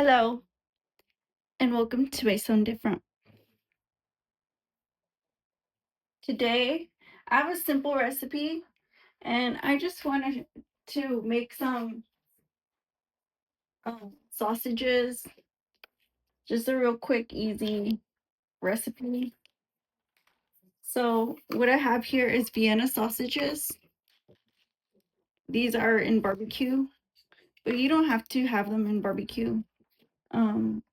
Hello, and welcome to My Sound Different. Today, I have a simple recipe, and I just wanted to make some sausages. Just a real quick, easy recipe. So, what I have here is Vienna sausages. These are in barbecue, but you don't have to have them in barbecue.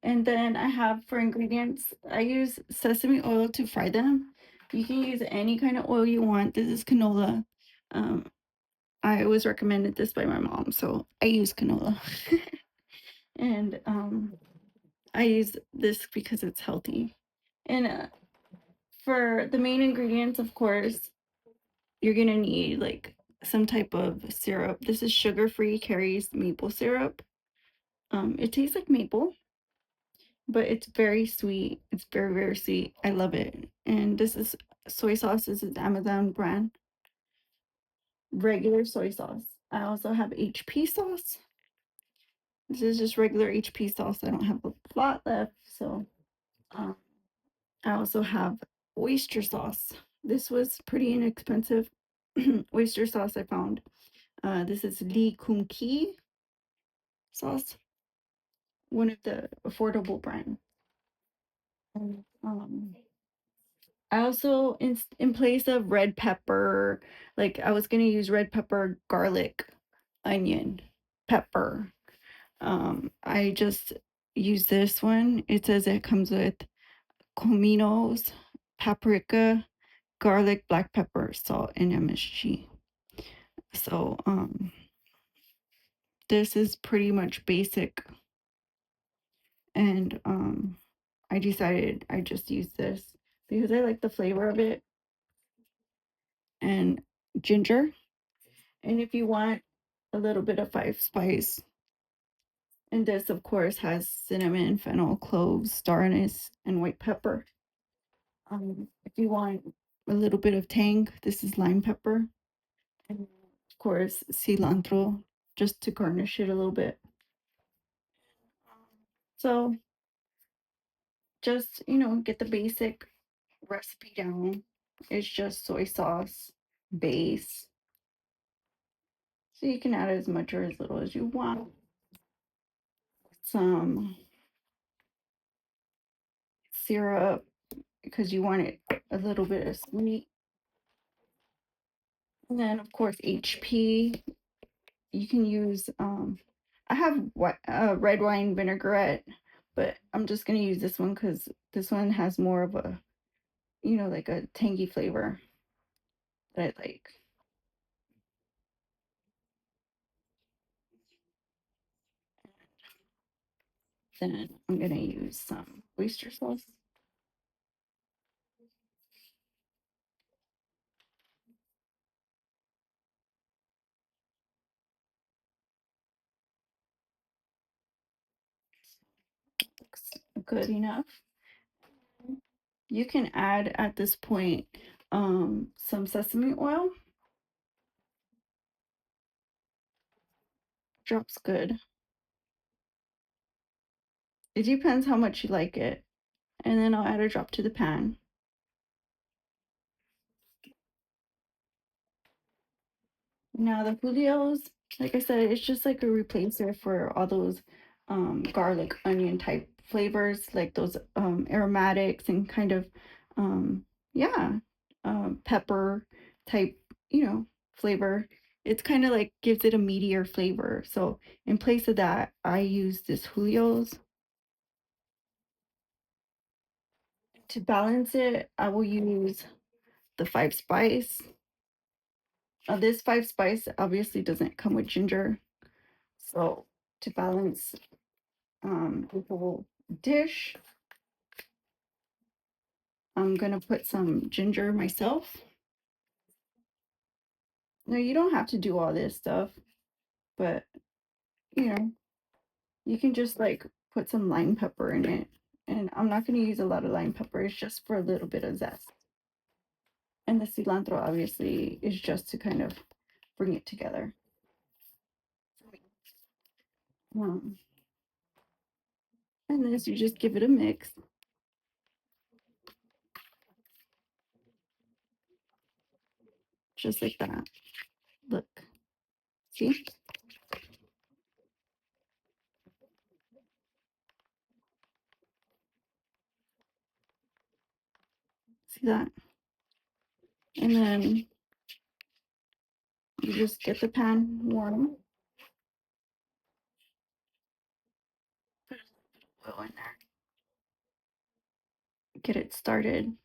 And then I have for ingredients, I use sesame oil to fry them. You can use any kind of oil you want. This is canola. Um, I was recommended this by my mom, so I use canola. And I use this because it's healthy. And for the main ingredients, of course, you're gonna need like some type of syrup. This is sugar-free Carrie's maple syrup. It tastes like maple, but it's very sweet. It's very, very sweet. I love it. And this is soy sauce. This is Amazon brand, regular soy sauce. I also have HP sauce. This is just regular HP sauce. I don't have a lot left, so um, I also have oyster sauce. This was pretty inexpensive oyster sauce I found. This is Lee Kum Ki sauce, one of the affordable brand. And, I also in place of red pepper, like I was gonna use red pepper, garlic, onion, pepper. I just use this one. It says it comes with cominos, paprika, garlic, black pepper, salt, and MSG. So this is pretty much basic, and I decided I just use this because I like the flavor of it, and ginger. And if you want a little bit of five spice, and this of course has cinnamon, fennel, cloves, star anise, and white pepper. If you want a little bit of tang, this is lime pepper, and of course cilantro, just to garnish it a little bit. So just get the basic recipe down. It's just soy sauce base, so you can add as much or as little as you want. Some syrup because you want it a little bit of sweet. And then of course HP. You can use I have red wine vinaigrette, but I'm just gonna use this one because this one has more of a like a tangy flavor that I like. Then I'm gonna use some oyster sauce. Looks good enough. You can add at this point some sesame oil. Drops good. It depends how much you like it. And then I'll add a drop to the pan. Now the Julios, like I said, it's just like a replacer for all those garlic onion type flavors, like those aromatics and kind of yeah, pepper type, flavor. It's kind of like gives it a meatier flavor. So in place of that, I use this Julio's. To balance it, I will use the five spice. This five spice obviously doesn't come with ginger. So to balance the whole dish, I'm gonna put some ginger myself. Now you don't have to do all this stuff, but you know, you can just like put some lime pepper in it. And I'm not gonna use a lot of lime pepper, it's just for a little bit of zest. And the cilantro obviously is just to kind of bring it together. Um, And this, you just give it a mix. Just like that. Look. See? See that? And then you just get the pan warm. Put a little oil in there. Get it started.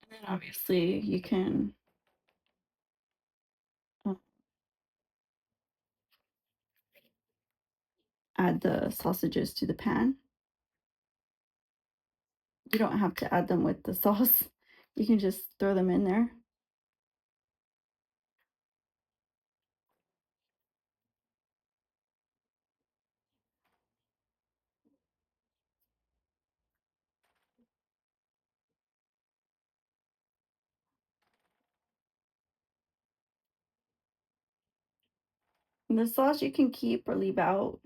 And then obviously you can add the sausages to the pan. You don't have to add them with the sauce. You can just throw them in there. And the sauce you can keep or leave out.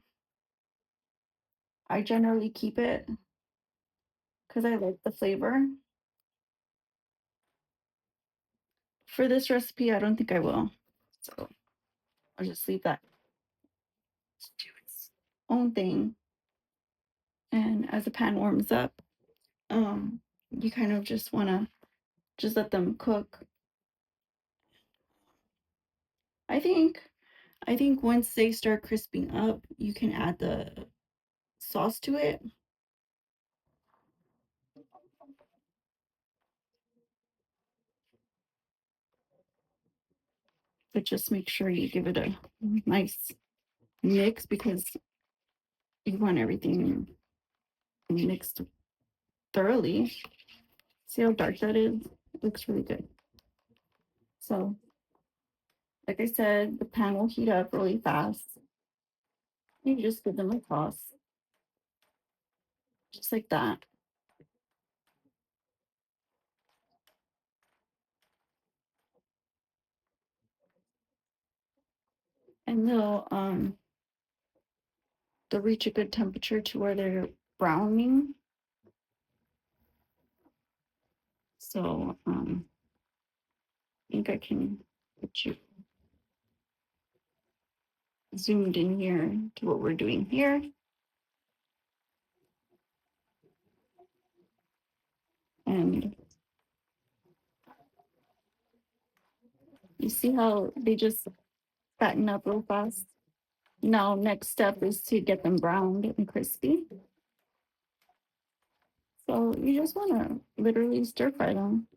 I generally keep it because I like the flavor. For this recipe, I don't think I will. So I'll just leave that to do its own thing. And as the pan warms up, you kind of just want to just let them cook. I think I think once they start crisping up, you can add the sauce to it. But just make sure you give it a nice mix because you want everything mixed thoroughly. See how dark that is? It looks really good. So, like I said, the pan will heat up really fast. You just give them a toss, just like that. And they'll reach a good temperature to where they're browning. So I think I can get you zoomed in here to what we're doing here. And you see how they just fatten up real fast? Now, next step is to get them browned and crispy. So you just want to literally stir fry them.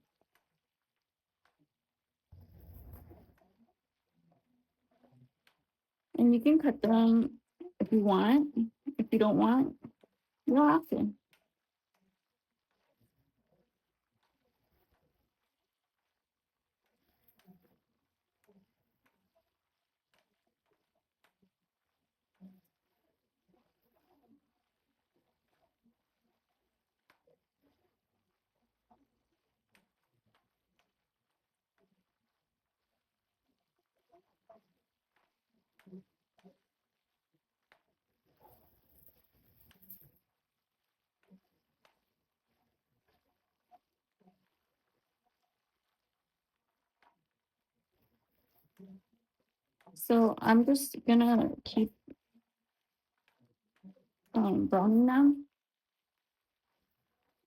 And you can cut them if you want. If you don't want, you don't have to. So I'm just gonna keep browning them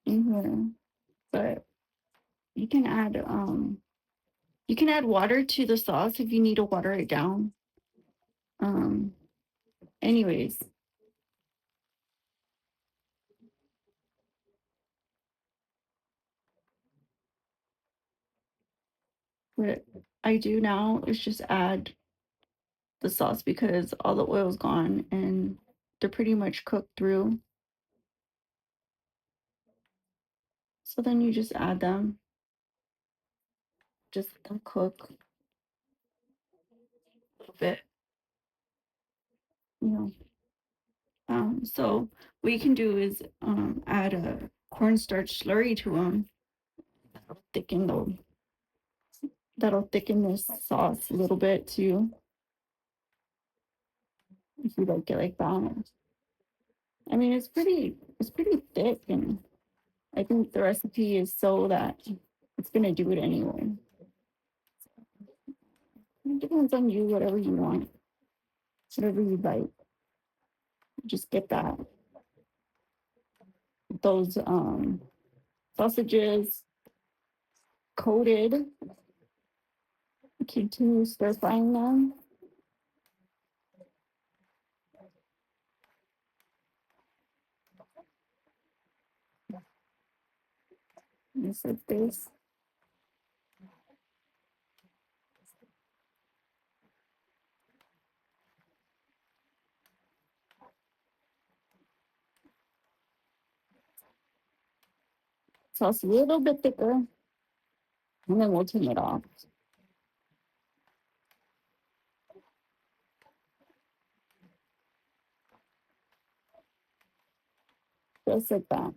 in here, but you can add water to the sauce if you need to water it down. Um, anyways, what I do now is just add the sauce because all the oil's gone and they're pretty much cooked through. So then you just add them, just let them cook a little bit, you know. So what you can do is add a cornstarch slurry to them. Thicken the That'll thicken this sauce a little bit too, if you like it like that. I mean, it's pretty thick, and I think the recipe is so that it's gonna do it anyway. It depends on you, whatever you want, whatever you like. Just get those sausages coated. Continue stir frying them. Just like this. Sauce a little bit thicker, and then we'll turn it off. Just like that.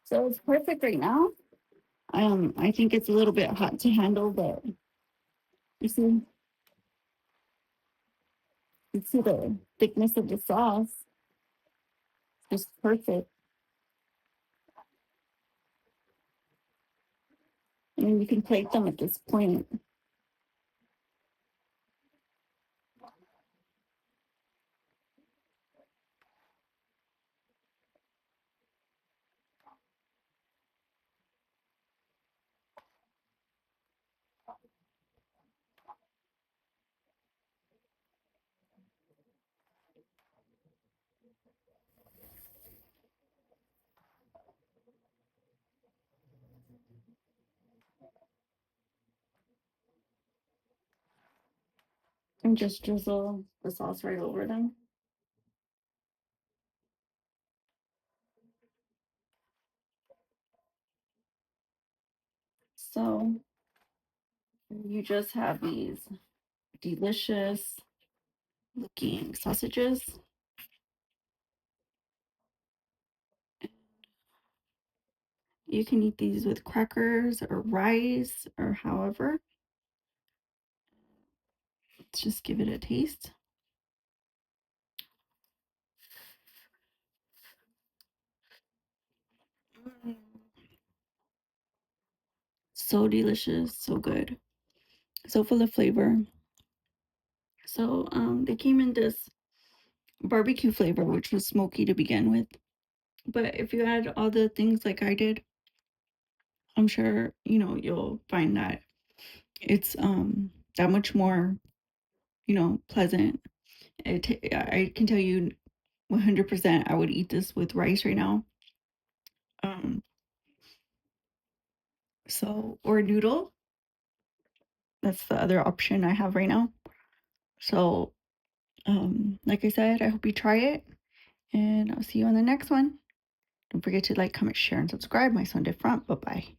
So it's perfect right now. I think it's a little bit hot to handle, but you see the thickness of the sauce. Just perfect. And you can plate them at this point. And just drizzle the sauce right over them. So you just have these delicious looking sausages. You can eat these with crackers or rice or however. Let's just give it a taste. So delicious, so good, so full of flavor. So they came in this barbecue flavor, which was smoky to begin with. But if you add all the things like I did, I'm sure you'll find that it's that much more pleasant. I can tell you 100% I would eat this with rice right now. Um so or noodle. That's the other option I have right now. So like I said, I hope you try it, and I'll see you on the next one. Don't forget to like, comment, share, and subscribe. My Sunday front. Bye bye.